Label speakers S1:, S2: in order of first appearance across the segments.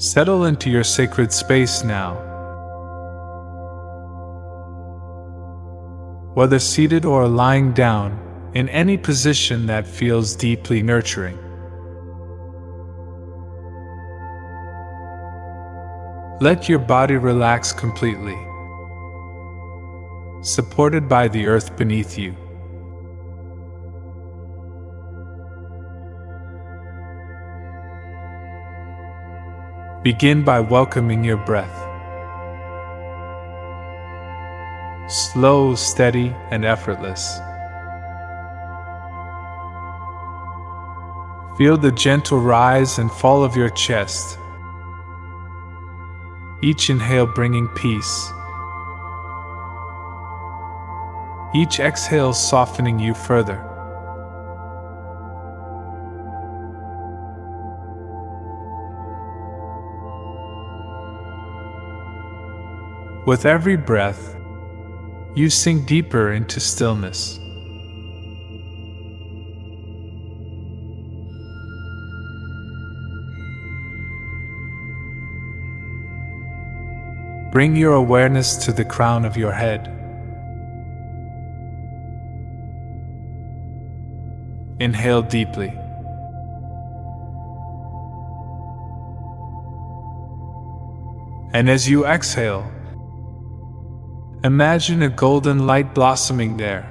S1: Settle into your sacred space now. Whether seated or lying down, in any position that feels deeply nurturing. Let your body relax completely, supported by the earth beneath you. Begin by welcoming your breath. Slow, steady, and effortless. Feel the gentle rise and fall of your chest. Each inhale bringing peace. Each exhale softening you further. With every breath, you sink deeper into stillness. Bring your awareness to the crown of your head. Inhale deeply. And as you exhale, imagine a golden light blossoming there,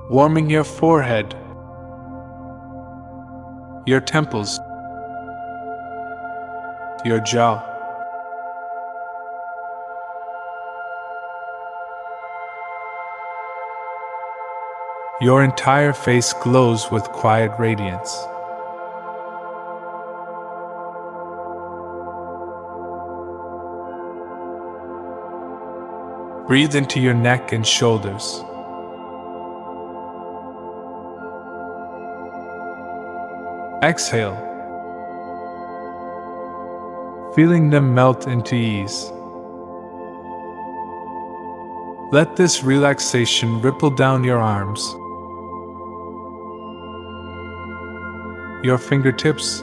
S1: warming your forehead, your temples, your jaw. Your entire face glows with quiet radiance. Breathe into your neck and shoulders. Exhale, feeling them melt into ease. Let this relaxation ripple down your arms, your fingertips,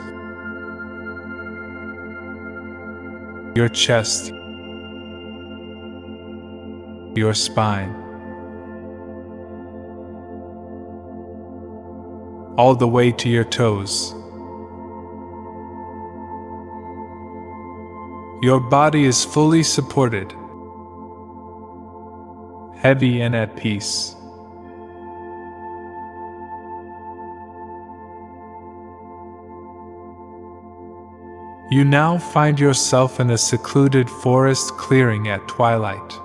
S1: your chest, your spine, all the way to your toes. Your body is fully supported, heavy and at peace. You now find yourself in a secluded forest clearing at twilight.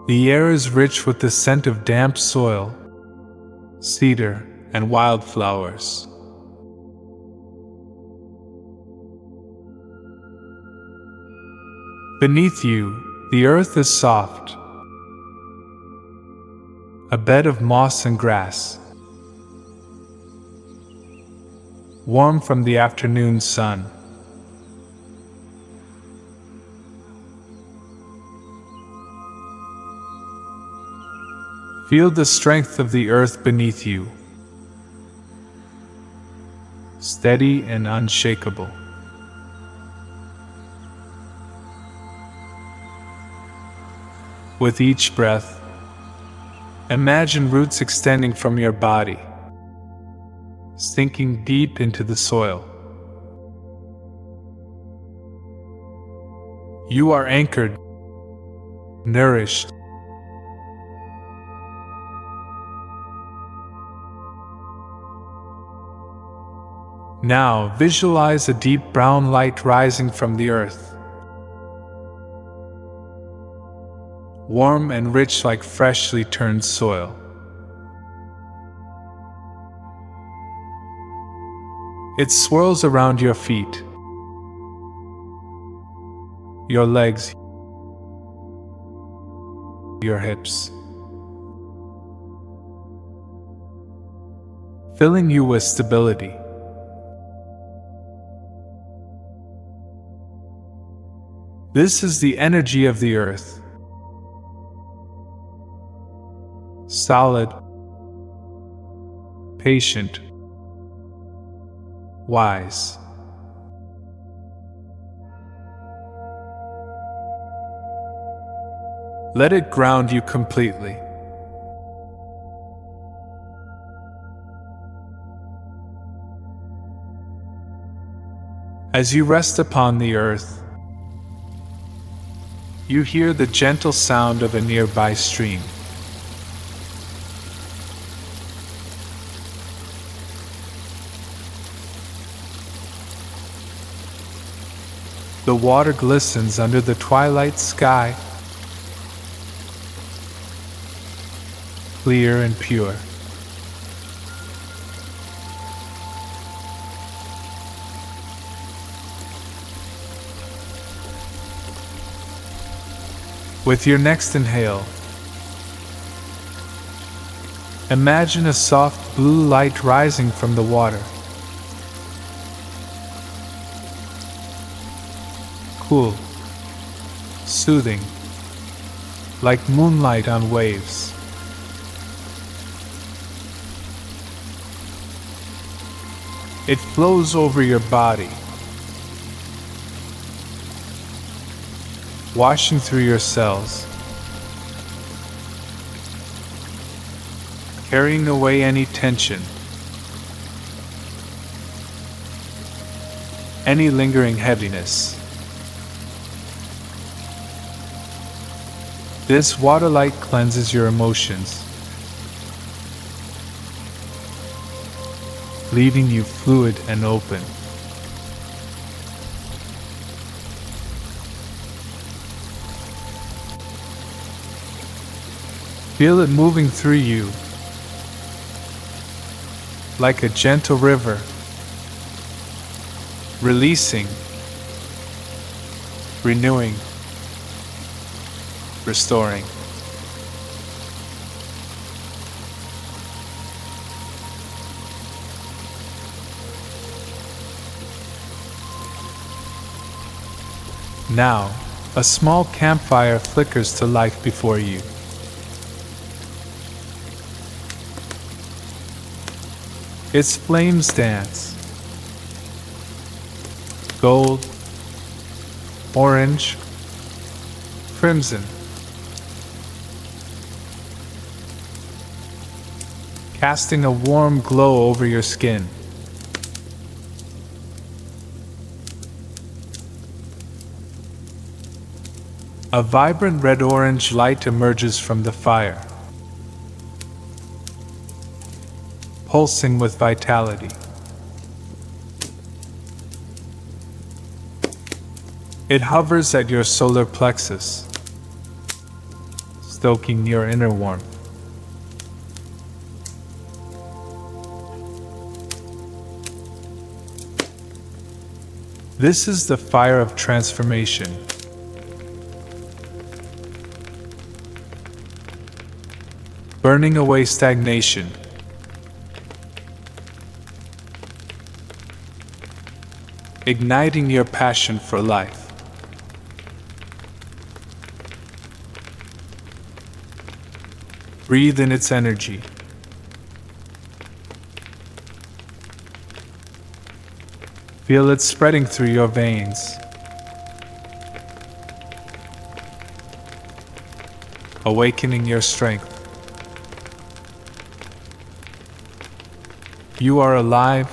S1: The air is rich with the scent of damp soil, cedar, and wildflowers. Beneath you, the earth is soft, a bed of moss and grass, warm from the afternoon sun. Feel the strength of the earth beneath you, steady and unshakable. With each breath, imagine roots extending from your body, sinking deep into the soil. You are anchored, nourished. Now visualize a deep brown light rising from the earth, warm and rich like freshly turned soil. It swirls around your feet, your legs, your hips, filling you with stability. This is the energy of the earth. Solid, patient, wise. Let it ground you completely. As you rest upon the earth, you hear the gentle sound of a nearby stream. The water glistens under the twilight sky, clear and pure. With your next inhale, imagine a soft blue light rising from the water. Cool, soothing, like moonlight on waves. It flows over your body, washing through your cells, carrying away any tension, any lingering heaviness. This water light cleanses your emotions, leaving you fluid and open. Feel it moving through you, like a gentle river, releasing, renewing, restoring. Now, a small campfire flickers to life before you. Its flames dance. Gold, orange, crimson. Casting a warm glow over your skin. A vibrant red-orange light emerges from the fire, pulsing with vitality. It hovers at your solar plexus, stoking your inner warmth. This is the fire of transformation. Burning away stagnation. Igniting your passion for life. Breathe in its energy. Feel it spreading through your veins. Awakening your strength. You are alive,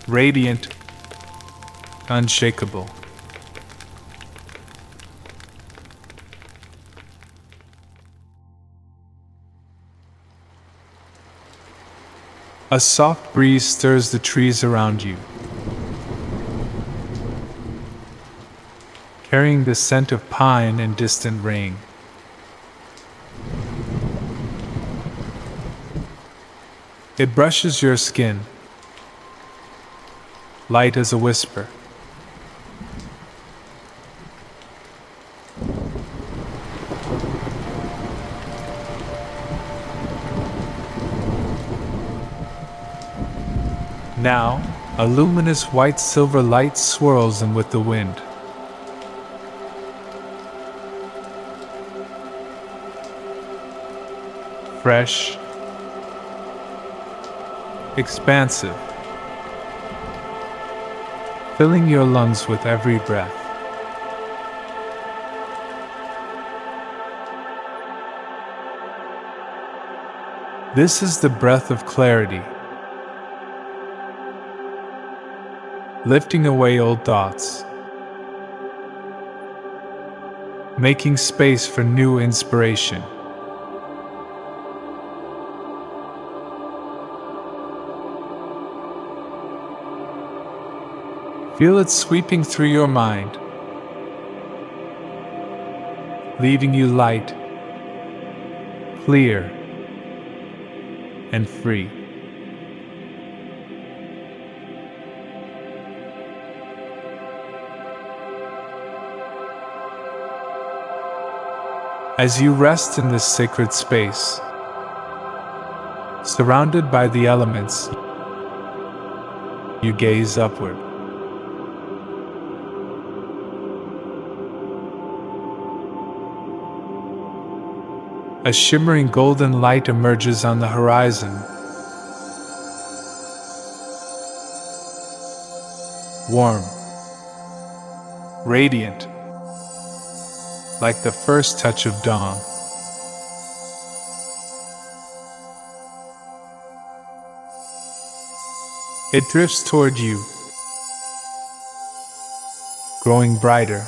S1: radiant, unshakable. A soft breeze stirs the trees around you, carrying the scent of pine and distant rain. It brushes your skin, light as a whisper. Now, a luminous white-silver light swirls in with the wind. Fresh, expansive, filling your lungs with every breath. This is the breath of clarity, lifting away old thoughts, making space for new inspiration. Feel it sweeping through your mind, leaving you light, clear, and free. As you rest in this sacred space, surrounded by the elements, you gaze upward. A shimmering golden light emerges on the horizon. Warm, radiant, like the first touch of dawn. It drifts toward you, growing brighter,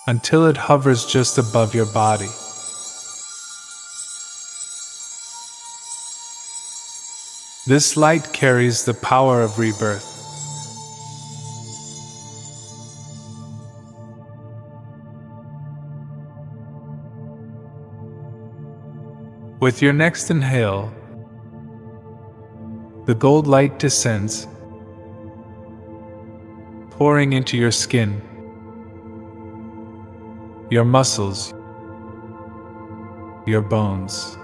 S1: until it hovers just above your body. This light carries the power of rebirth. With your next inhale, the gold light descends, pouring into your skin, your muscles, your bones,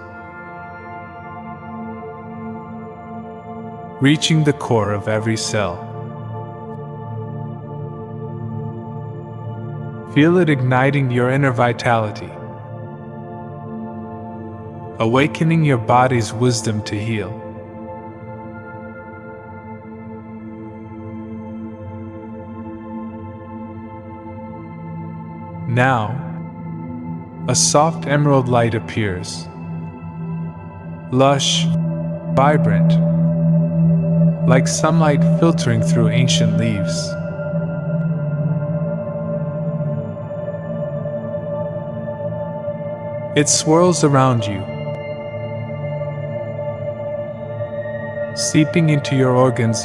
S1: reaching the core of every cell. Feel it igniting your inner vitality, awakening your body's wisdom to heal. Now, a soft emerald light appears, lush, vibrant, like sunlight filtering through ancient leaves. It swirls around you, seeping into your organs,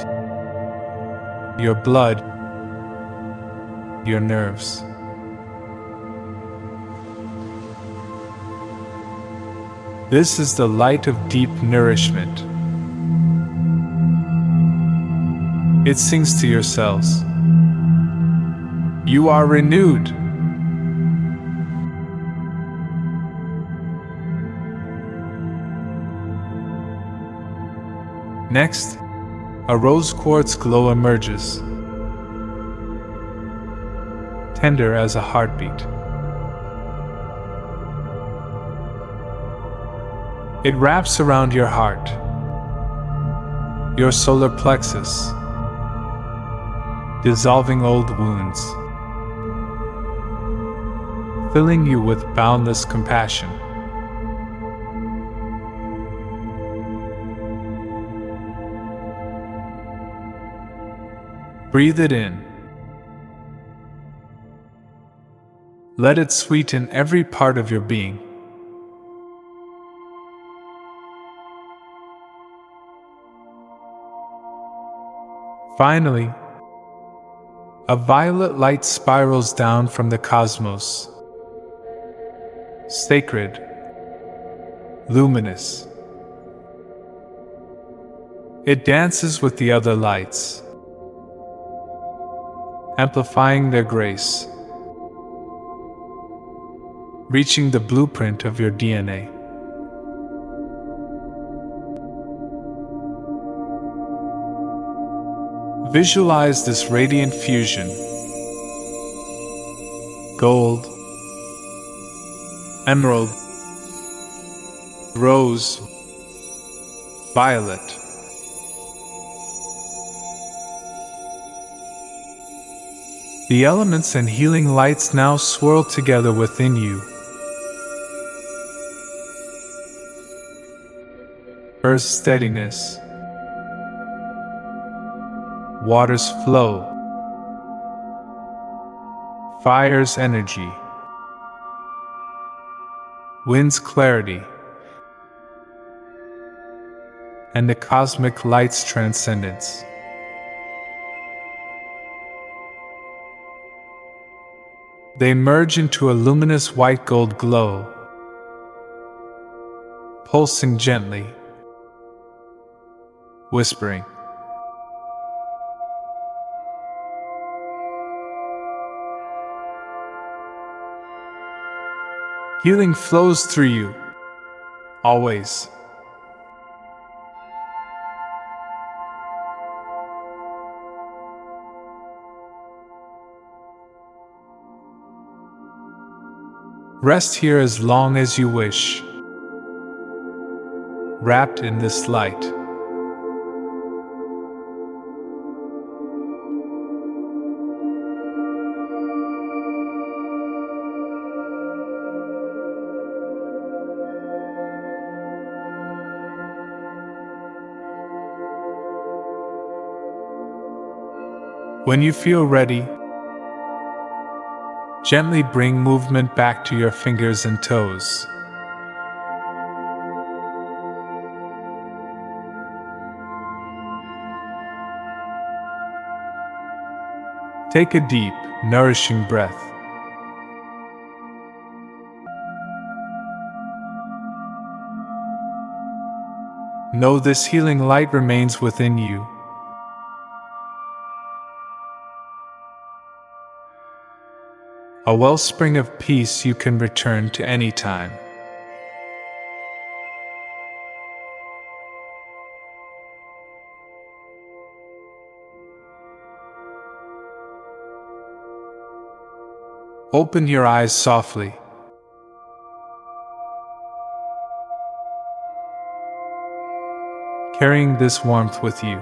S1: your blood, your nerves. This is the light of deep nourishment. It sings to your cells. You are renewed. Next, a rose quartz glow emerges, tender as a heartbeat. It wraps around your heart, your solar plexus, dissolving old wounds, filling you with boundless compassion. Breathe it in. Let it sweeten every part of your being. Finally, a violet light spirals down from the cosmos, sacred, luminous. It dances with the other lights, amplifying their grace, reaching the blueprint of your DNA. Visualize this radiant fusion. Gold, emerald, rose, violet. The elements and healing lights now swirl together within you. Earth's steadiness, water's flow, fire's energy, wind's clarity, and the cosmic light's transcendence. They merge into a luminous white gold glow, pulsing gently, whispering. Healing flows through you, always. Rest here as long as you wish, wrapped in this light. When you feel ready, gently bring movement back to your fingers and toes. Take a deep, nourishing breath. Know this healing light remains within you. A wellspring of peace you can return to any time. Open your eyes softly. Carrying this warmth with you.